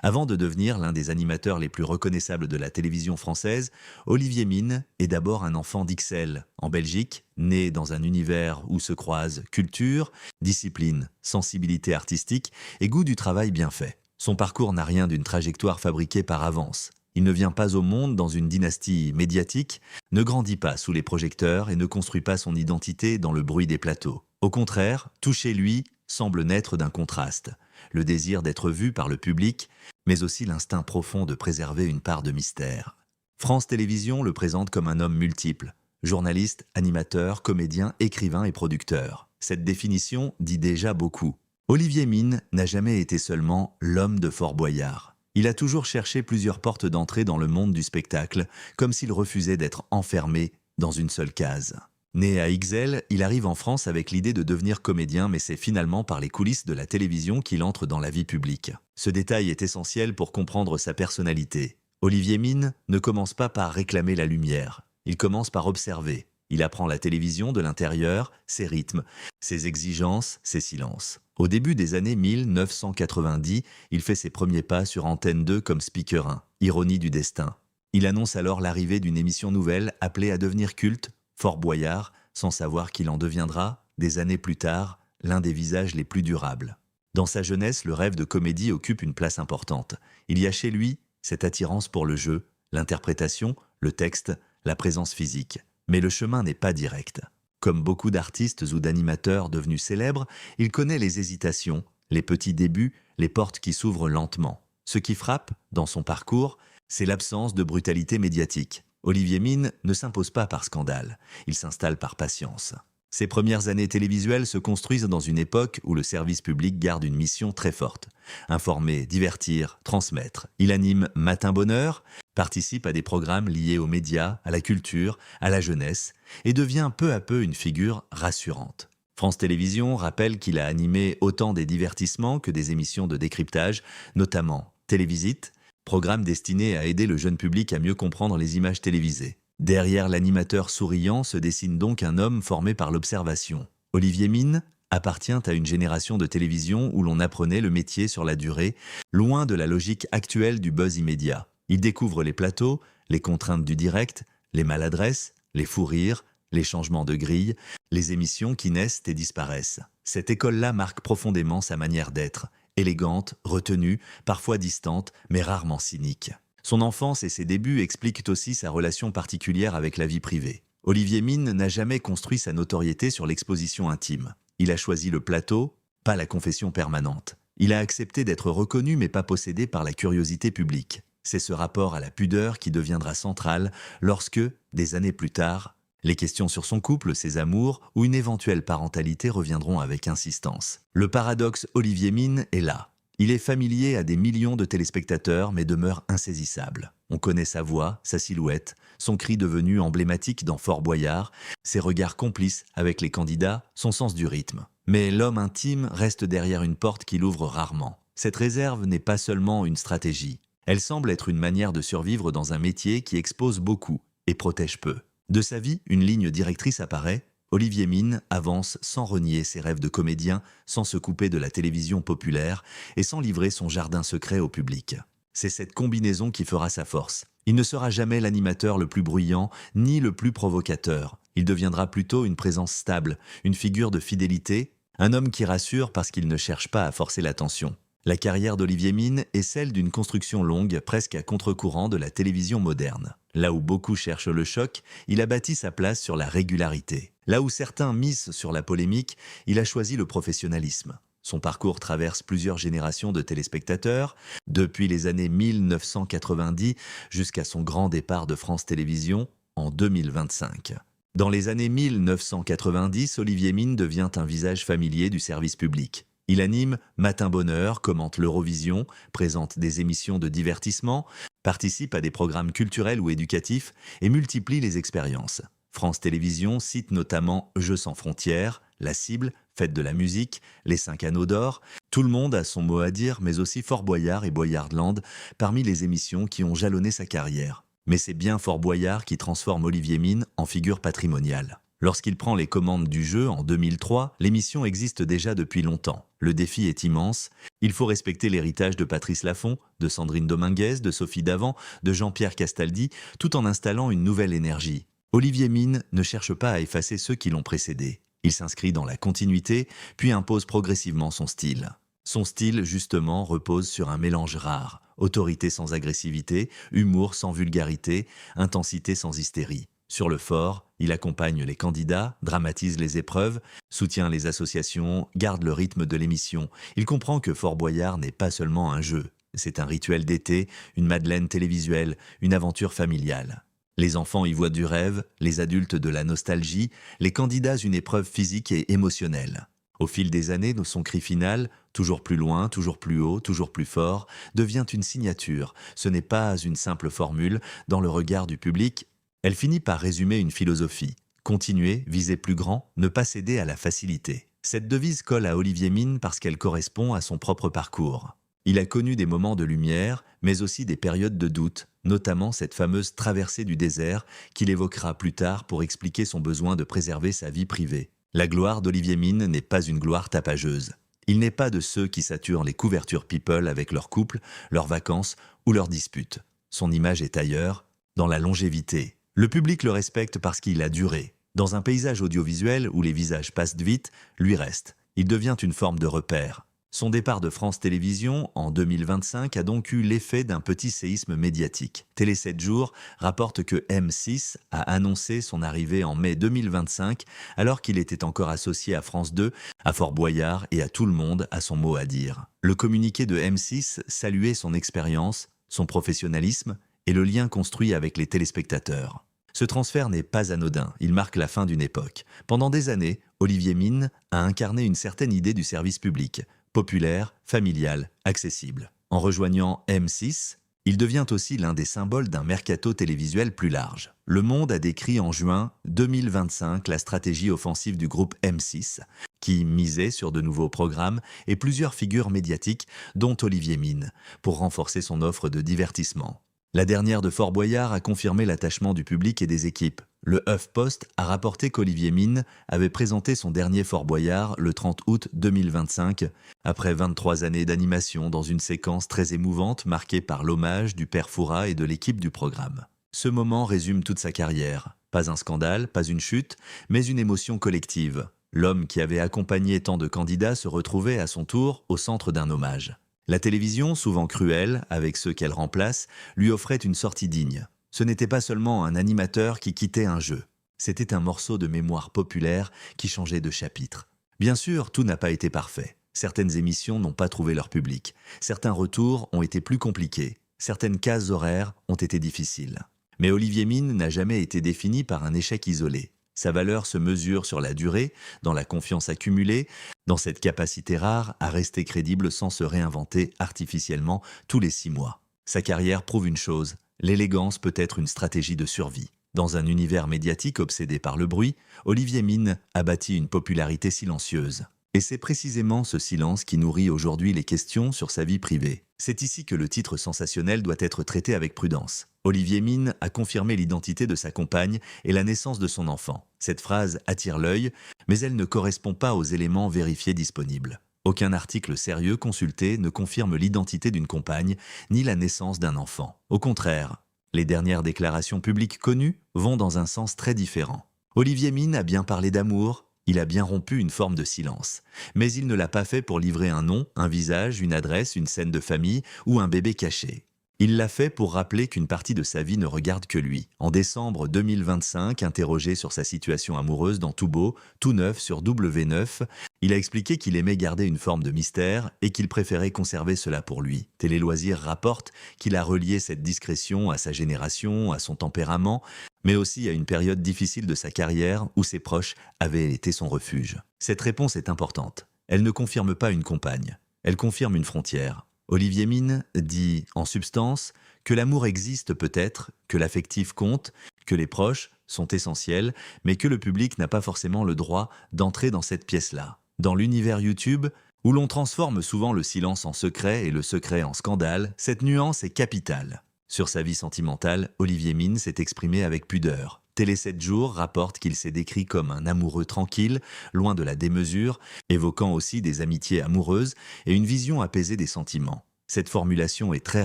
Avant de devenir l'un des animateurs les plus reconnaissables de la télévision française, Olivier Mine est d'abord un enfant d'Ixelles, en Belgique, né dans un univers où se croisent culture, discipline, sensibilité artistique et goût du travail bien fait. Son parcours n'a rien d'une trajectoire fabriquée par avance. Il ne vient pas au monde dans une dynastie médiatique, ne grandit pas sous les projecteurs et ne construit pas son identité dans le bruit des plateaux. Au contraire, tout chez lui semble naître d'un contraste, le désir d'être vu par le public, mais aussi l'instinct profond de préserver une part de mystère. France Télévisions le présente comme un homme multiple, journaliste, animateur, comédien, écrivain et producteur. Cette définition dit déjà beaucoup. Olivier Mine n'a jamais été seulement l'homme de Fort Boyard. Il a toujours cherché plusieurs portes d'entrée dans le monde du spectacle, comme s'il refusait d'être enfermé dans une seule case. Né à Ixelles, il arrive en France avec l'idée de devenir comédien, mais c'est finalement par les coulisses de la télévision qu'il entre dans la vie publique. Ce détail est essentiel pour comprendre sa personnalité. Olivier Mine ne commence pas par réclamer la lumière, il commence par observer. Il apprend la télévision de l'intérieur, ses rythmes, ses exigences, ses silences. Au début des années 1990, il fait ses premiers pas sur Antenne 2 comme speaker 1, ironie du destin. Il annonce alors l'arrivée d'une émission nouvelle appelée à devenir culte, Fort Boyard, sans savoir qu'il en deviendra, des années plus tard, l'un des visages les plus durables. Dans sa jeunesse, le rêve de comédie occupe une place importante. Il y a chez lui cette attirance pour le jeu, l'interprétation, le texte, la présence physique. Mais le chemin n'est pas direct. Comme beaucoup d'artistes ou d'animateurs devenus célèbres, il connaît les hésitations, les petits débuts, les portes qui s'ouvrent lentement. Ce qui frappe, dans son parcours, c'est l'absence de brutalité médiatique. Olivier Mine ne s'impose pas par scandale, il s'installe par patience. Ses premières années télévisuelles se construisent dans une époque où le service public garde une mission très forte. Informer, divertir, transmettre. Il anime Matin Bonheur, participe à des programmes liés aux médias, à la culture, à la jeunesse, et devient peu à peu une figure rassurante. France Télévisions rappelle qu'il a animé autant des divertissements que des émissions de décryptage, notamment Télévisite, programme destiné à aider le jeune public à mieux comprendre les images télévisées. Derrière l'animateur souriant se dessine donc un homme formé par l'observation. Olivier Mine appartient à une génération de télévision où l'on apprenait le métier sur la durée, loin de la logique actuelle du buzz immédiat. Il découvre les plateaux, les contraintes du direct, les maladresses, les fous rires, les changements de grille, les émissions qui naissent et disparaissent. Cette école-là marque profondément sa manière d'être, élégante, retenue, parfois distante, mais rarement cynique. Son enfance et ses débuts expliquent aussi sa relation particulière avec la vie privée. Olivier Mine n'a jamais construit sa notoriété sur l'exposition intime. Il a choisi le plateau, pas la confession permanente. Il a accepté d'être reconnu mais pas possédé par la curiosité publique. C'est ce rapport à la pudeur qui deviendra central lorsque, des années plus tard, les questions sur son couple, ses amours ou une éventuelle parentalité reviendront avec insistance. Le paradoxe Olivier Mine est là. Il est familier à des millions de téléspectateurs mais demeure insaisissable. On connaît sa voix, sa silhouette, son cri devenu emblématique dans Fort Boyard, ses regards complices avec les candidats, son sens du rythme. Mais l'homme intime reste derrière une porte qu'il ouvre rarement. Cette réserve n'est pas seulement une stratégie. Elle semble être une manière de survivre dans un métier qui expose beaucoup et protège peu. De sa vie, une ligne directrice apparaît. Olivier Mine avance sans renier ses rêves de comédien, sans se couper de la télévision populaire et sans livrer son jardin secret au public. C'est cette combinaison qui fera sa force. Il ne sera jamais l'animateur le plus bruyant, ni le plus provocateur. Il deviendra plutôt une présence stable, une figure de fidélité, un homme qui rassure parce qu'il ne cherche pas à forcer l'attention. La carrière d'Olivier Mine est celle d'une construction longue, presque à contre-courant de la télévision moderne. Là où beaucoup cherchent le choc, il a bâti sa place sur la régularité. Là où certains misent sur la polémique, il a choisi le professionnalisme. Son parcours traverse plusieurs générations de téléspectateurs, depuis les années 1990 jusqu'à son grand départ de France Télévisions en 2025. Dans les années 1990, Olivier Mine devient un visage familier du service public. Il anime Matin Bonheur, commente l'Eurovision, présente des émissions de divertissement, participe à des programmes culturels ou éducatifs et multiplie les expériences. France Télévisions cite notamment Jeux sans frontières, La Cible, Fête de la musique, Les 5 anneaux d'or. Tout le monde a son mot à dire, mais aussi Fort Boyard et Boyardland, parmi les émissions qui ont jalonné sa carrière. Mais c'est bien Fort Boyard qui transforme Olivier Mine en figure patrimoniale. Lorsqu'il prend les commandes du jeu en 2003, l'émission existe déjà depuis longtemps. Le défi est immense. Il faut respecter l'héritage de Patrice Laffont, de Sandrine Dominguez, de Sophie Davant, de Jean-Pierre Castaldi, tout en installant une nouvelle énergie. Olivier Mine ne cherche pas à effacer ceux qui l'ont précédé. Il s'inscrit dans la continuité, puis impose progressivement son style. Son style, justement, repose sur un mélange rare. Autorité sans agressivité, humour sans vulgarité, intensité sans hystérie. Sur le fort, il accompagne les candidats, dramatise les épreuves, soutient les associations, garde le rythme de l'émission. Il comprend que Fort Boyard n'est pas seulement un jeu. C'est un rituel d'été, une madeleine télévisuelle, une aventure familiale. Les enfants y voient du rêve, les adultes de la nostalgie, les candidats une épreuve physique et émotionnelle. Au fil des années, son cri final, toujours plus loin, toujours plus haut, toujours plus fort, devient une signature. Ce n'est pas une simple formule. Dans le regard du public, elle finit par résumer une philosophie. Continuer, viser plus grand, ne pas céder à la facilité. Cette devise colle à Olivier Mine parce qu'elle correspond à son propre parcours. Il a connu des moments de lumière, mais aussi des périodes de doute, notamment cette fameuse traversée du désert qu'il évoquera plus tard pour expliquer son besoin de préserver sa vie privée. La gloire d'Olivier Mine n'est pas une gloire tapageuse. Il n'est pas de ceux qui saturent les couvertures people avec leur couple, leurs vacances ou leurs disputes. Son image est ailleurs, dans la longévité. Le public le respecte parce qu'il a duré. Dans un paysage audiovisuel où les visages passent vite, lui reste. Il devient une forme de repère. Son départ de France Télévisions en 2025 a donc eu l'effet d'un petit séisme médiatique. Télé 7 jours rapporte que M6 a annoncé son arrivée en mai 2025 alors qu'il était encore associé à France 2, à Fort Boyard et à Tout le monde a son mot à dire. Le communiqué de M6 saluait son expérience, son professionnalisme et le lien construit avec les téléspectateurs. Ce transfert n'est pas anodin, il marque la fin d'une époque. Pendant des années, Olivier Mine a incarné une certaine idée du service public, populaire, familial, accessible. En rejoignant M6, il devient aussi l'un des symboles d'un mercato télévisuel plus large. Le Monde a décrit en juin 2025 la stratégie offensive du groupe M6, qui misait sur de nouveaux programmes et plusieurs figures médiatiques, dont Olivier Mine, pour renforcer son offre de divertissement. La dernière de Fort Boyard a confirmé l'attachement du public et des équipes. Le HuffPost a rapporté qu'Olivier Mine avait présenté son dernier Fort Boyard le 30 août 2025, après 23 années d'animation dans une séquence très émouvante marquée par l'hommage du père Fouras et de l'équipe du programme. Ce moment résume toute sa carrière. Pas un scandale, pas une chute, mais une émotion collective. L'homme qui avait accompagné tant de candidats se retrouvait à son tour au centre d'un hommage. La télévision, souvent cruelle, avec ceux qu'elle remplace, lui offrait une sortie digne. Ce n'était pas seulement un animateur qui quittait un jeu. C'était un morceau de mémoire populaire qui changeait de chapitre. Bien sûr, tout n'a pas été parfait. Certaines émissions n'ont pas trouvé leur public. Certains retours ont été plus compliqués. Certaines cases horaires ont été difficiles. Mais Olivier Mine n'a jamais été défini par un échec isolé. Sa valeur se mesure sur la durée, dans la confiance accumulée, dans cette capacité rare à rester crédible sans se réinventer artificiellement tous les 6 mois. Sa carrière prouve une chose, l'élégance peut être une stratégie de survie. Dans un univers médiatique obsédé par le bruit, Olivier Mine a bâti une popularité silencieuse. Et c'est précisément ce silence qui nourrit aujourd'hui les questions sur sa vie privée. C'est ici que le titre sensationnel doit être traité avec prudence. Olivier Mine a confirmé l'identité de sa compagne et la naissance de son enfant. Cette phrase attire l'œil, mais elle ne correspond pas aux éléments vérifiés disponibles. Aucun article sérieux consulté ne confirme l'identité d'une compagne ni la naissance d'un enfant. Au contraire, les dernières déclarations publiques connues vont dans un sens très différent. Olivier Mine a bien parlé d'amour, il a bien rompu une forme de silence. Mais il ne l'a pas fait pour livrer un nom, un visage, une adresse, une scène de famille ou un bébé caché. Il l'a fait pour rappeler qu'une partie de sa vie ne regarde que lui. En décembre 2025, interrogé sur sa situation amoureuse dans Tout Beau, Tout Neuf sur W9, il a expliqué qu'il aimait garder une forme de mystère et qu'il préférait conserver cela pour lui. Télé Loisirs rapporte qu'il a relié cette discrétion à sa génération, à son tempérament, mais aussi à une période difficile de sa carrière où ses proches avaient été son refuge. Cette réponse est importante. Elle ne confirme pas une compagne, elle confirme une frontière. Olivier Mine dit, en substance, que l'amour existe peut-être, que l'affectif compte, que les proches sont essentiels, mais que le public n'a pas forcément le droit d'entrer dans cette pièce-là. Dans l'univers YouTube, où l'on transforme souvent le silence en secret et le secret en scandale, cette nuance est capitale. Sur sa vie sentimentale, Olivier Mine s'est exprimé avec pudeur. Télé 7 jours rapporte qu'il s'est décrit comme un amoureux tranquille, loin de la démesure, évoquant aussi des amitiés amoureuses et une vision apaisée des sentiments. Cette formulation est très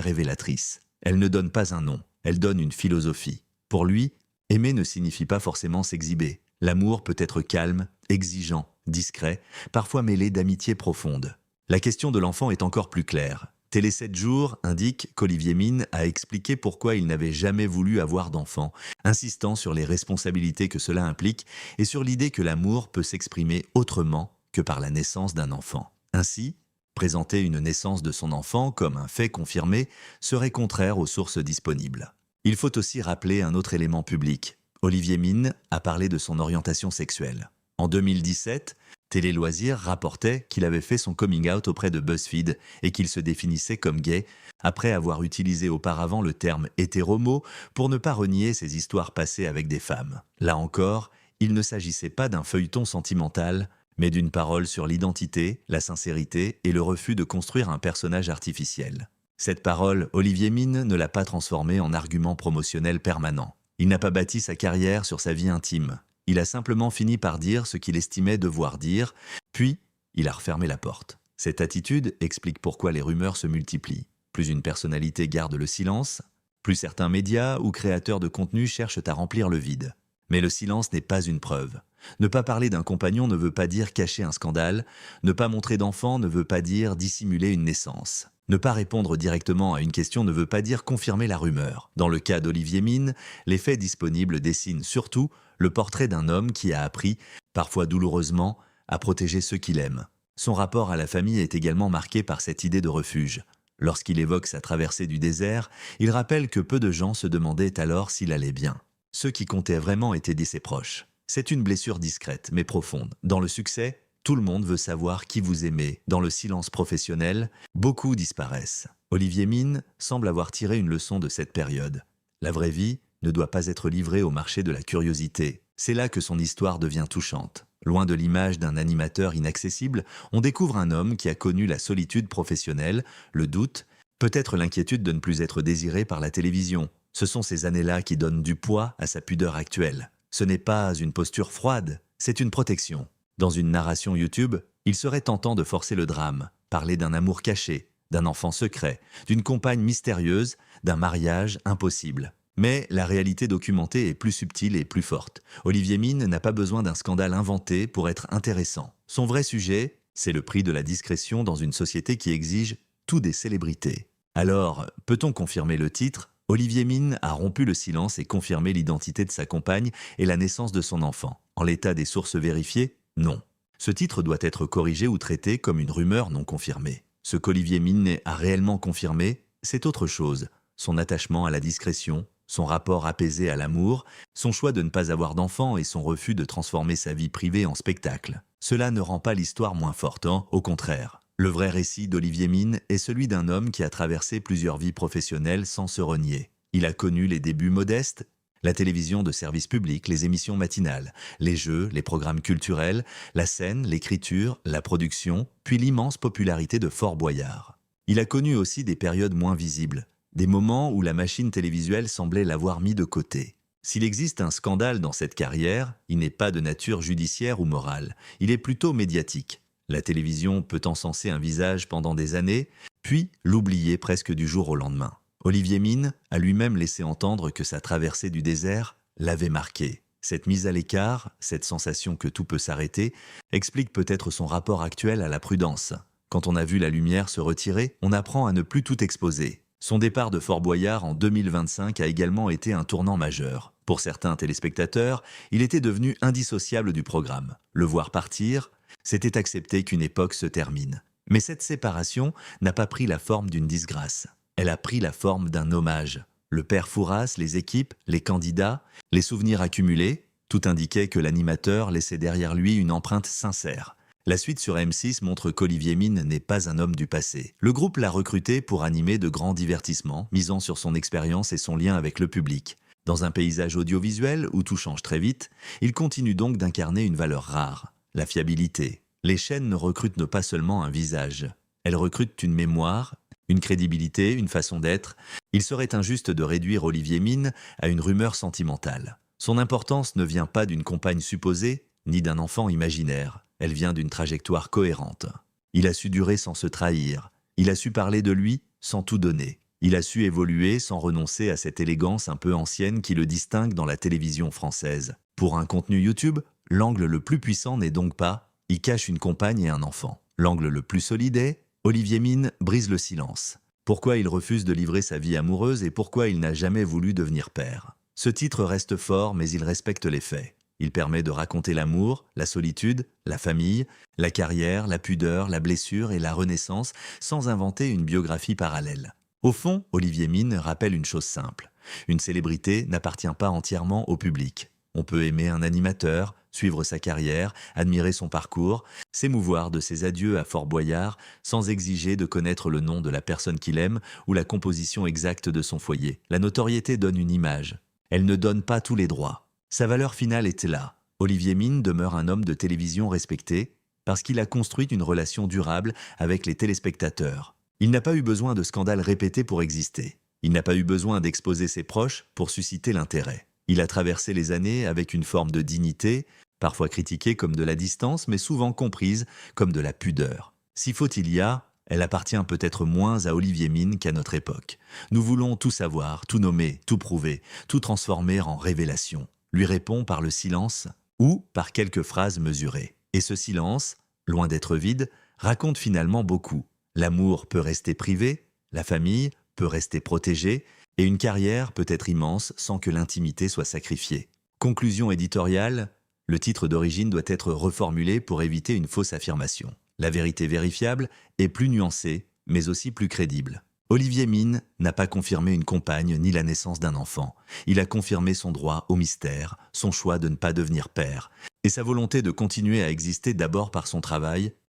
révélatrice. Elle ne donne pas un nom, elle donne une philosophie. Pour lui, aimer ne signifie pas forcément s'exhiber. L'amour peut être calme, exigeant, discret, parfois mêlé d'amitié profonde. La question de l'enfant est encore plus claire. Télé 7 jours indique qu'Olivier Mine a expliqué pourquoi il n'avait jamais voulu avoir d'enfant, insistant sur les responsabilités que cela implique et sur l'idée que l'amour peut s'exprimer autrement que par la naissance d'un enfant. Ainsi, présenter une naissance de son enfant comme un fait confirmé serait contraire aux sources disponibles. Il faut aussi rappeler un autre élément public. Olivier Mine a parlé de son orientation sexuelle. En 2017, Télé Loisirs rapportait qu'il avait fait son coming out auprès de BuzzFeed et qu'il se définissait comme gay, après avoir utilisé auparavant le terme hétéromo pour ne pas renier ses histoires passées avec des femmes. Là encore, il ne s'agissait pas d'un feuilleton sentimental, mais d'une parole sur l'identité, la sincérité et le refus de construire un personnage artificiel. Cette parole, Olivier Mine ne l'a pas transformée en argument promotionnel permanent. Il n'a pas bâti sa carrière sur sa vie intime. Il a simplement fini par dire ce qu'il estimait devoir dire, puis il a refermé la porte. Cette attitude explique pourquoi les rumeurs se multiplient. Plus une personnalité garde le silence, plus certains médias ou créateurs de contenu cherchent à remplir le vide. Mais le silence n'est pas une preuve. Ne pas parler d'un compagnon ne veut pas dire cacher un scandale, ne pas montrer d'enfant ne veut pas dire dissimuler une naissance. Ne pas répondre directement à une question ne veut pas dire confirmer la rumeur. Dans le cas d'Olivier Mine, les faits disponibles dessinent surtout le portrait d'un homme qui a appris, parfois douloureusement, à protéger ceux qu'il aime. Son rapport à la famille est également marqué par cette idée de refuge. Lorsqu'il évoque sa traversée du désert, il rappelle que peu de gens se demandaient alors s'il allait bien. Ceux qui comptaient vraiment étaient ses proches. C'est une blessure discrète mais profonde. Dans le succès, tout le monde veut savoir qui vous aimez. Dans le silence professionnel, beaucoup disparaissent. Olivier Mine semble avoir tiré une leçon de cette période. La vraie vie ne doit pas être livrée au marché de la curiosité. C'est là que son histoire devient touchante. Loin de l'image d'un animateur inaccessible, on découvre un homme qui a connu la solitude professionnelle, le doute, peut-être l'inquiétude de ne plus être désiré par la télévision. Ce sont ces années-là qui donnent du poids à sa pudeur actuelle. Ce n'est pas une posture froide, c'est une protection. Dans une narration YouTube, il serait tentant de forcer le drame, parler d'un amour caché, d'un enfant secret, d'une compagne mystérieuse, d'un mariage impossible. Mais la réalité documentée est plus subtile et plus forte. Olivier Mine n'a pas besoin d'un scandale inventé pour être intéressant. Son vrai sujet, c'est le prix de la discrétion dans une société qui exige tout des célébrités. Alors, peut-on confirmer le titre ? Olivier Mine a rompu le silence et confirmé l'identité de sa compagne et la naissance de son enfant. En l'état des sources vérifiées, non. Ce titre doit être corrigé ou traité comme une rumeur non confirmée. Ce qu'Olivier Mine a réellement confirmé, c'est autre chose. Son attachement à la discrétion, son rapport apaisé à l'amour, son choix de ne pas avoir d'enfant et son refus de transformer sa vie privée en spectacle. Cela ne rend pas l'histoire moins forte, hein, au contraire. Le vrai récit d'Olivier Mine est celui d'un homme qui a traversé plusieurs vies professionnelles sans se renier. Il a connu les débuts modestes, la télévision de service public, les émissions matinales, les jeux, les programmes culturels, la scène, l'écriture, la production, puis l'immense popularité de Fort Boyard. Il a connu aussi des périodes moins visibles, des moments où la machine télévisuelle semblait l'avoir mis de côté. S'il existe un scandale dans cette carrière, il n'est pas de nature judiciaire ou morale, il est plutôt médiatique. La télévision peut encenser un visage pendant des années, puis l'oublier presque du jour au lendemain. Olivier Mine a lui-même laissé entendre que sa traversée du désert l'avait marqué. Cette mise à l'écart, cette sensation que tout peut s'arrêter, explique peut-être son rapport actuel à la prudence. Quand on a vu la lumière se retirer, on apprend à ne plus tout exposer. Son départ de Fort Boyard en 2025 a également été un tournant majeur. Pour certains téléspectateurs, il était devenu indissociable du programme. Le voir partir, c'était accepter qu'une époque se termine. Mais cette séparation n'a pas pris la forme d'une disgrâce. Elle a pris la forme d'un hommage. Le père Fouras, les équipes, les candidats, les souvenirs accumulés, tout indiquait que l'animateur laissait derrière lui une empreinte sincère. La suite sur M6 montre qu'Olivier Mine n'est pas un homme du passé. Le groupe l'a recruté pour animer de grands divertissements, misant sur son expérience et son lien avec le public. Dans un paysage audiovisuel où tout change très vite, il continue donc d'incarner une valeur rare, la fiabilité. Les chaînes ne recrutent pas seulement un visage, elles recrutent une mémoire, une crédibilité, une façon d'être. Il serait injuste de réduire Olivier Mine à une rumeur sentimentale. Son importance ne vient pas d'une compagne supposée, ni d'un enfant imaginaire. Elle vient d'une trajectoire cohérente. Il a su durer sans se trahir. Il a su parler de lui sans tout donner. Il a su évoluer sans renoncer à cette élégance un peu ancienne qui le distingue dans la télévision française. Pour un contenu YouTube, l'angle le plus puissant n'est donc pas « il cache une compagne et un enfant ». L'angle le plus solide est « Olivier Mine brise le silence ». Pourquoi il refuse de livrer sa vie amoureuse et pourquoi il n'a jamais voulu devenir père. Ce titre reste fort, mais il respecte les faits. Il permet de raconter l'amour, la solitude, la famille, la carrière, la pudeur, la blessure et la renaissance sans inventer une biographie parallèle. Au fond, Olivier Mine rappelle une chose simple. Une célébrité n'appartient pas entièrement au public. On peut aimer un animateur, suivre sa carrière, admirer son parcours, s'émouvoir de ses adieux à Fort Boyard sans exiger de connaître le nom de la personne qu'il aime ou la composition exacte de son foyer. La notoriété donne une image. Elle ne donne pas tous les droits. Sa valeur finale était là. Olivier Mine demeure un homme de télévision respecté parce qu'il a construit une relation durable avec les téléspectateurs. Il n'a pas eu besoin de scandales répétés pour exister. Il n'a pas eu besoin d'exposer ses proches pour susciter l'intérêt. Il a traversé les années avec une forme de dignité, parfois critiquée comme de la distance, mais souvent comprise comme de la pudeur. Si faute il y a, elle appartient peut-être moins à Olivier Mine qu'à notre époque. Nous voulons tout savoir, tout nommer, tout prouver, tout transformer en révélation. Lui répond par le silence ou par quelques phrases mesurées. Et ce silence, loin d'être vide, raconte finalement beaucoup. L'amour peut rester privé, la famille peut rester protégée, et une carrière peut être immense sans que l'intimité soit sacrifiée. Conclusion éditoriale, le titre d'origine doit être reformulé pour éviter une fausse affirmation. La vérité vérifiable est plus nuancée, mais aussi plus crédible. Olivier Mine n'a pas confirmé une compagne ni la naissance d'un enfant. Il a confirmé son droit au mystère, son choix de ne pas devenir père, et sa volonté de continuer à exister d'abord par son travail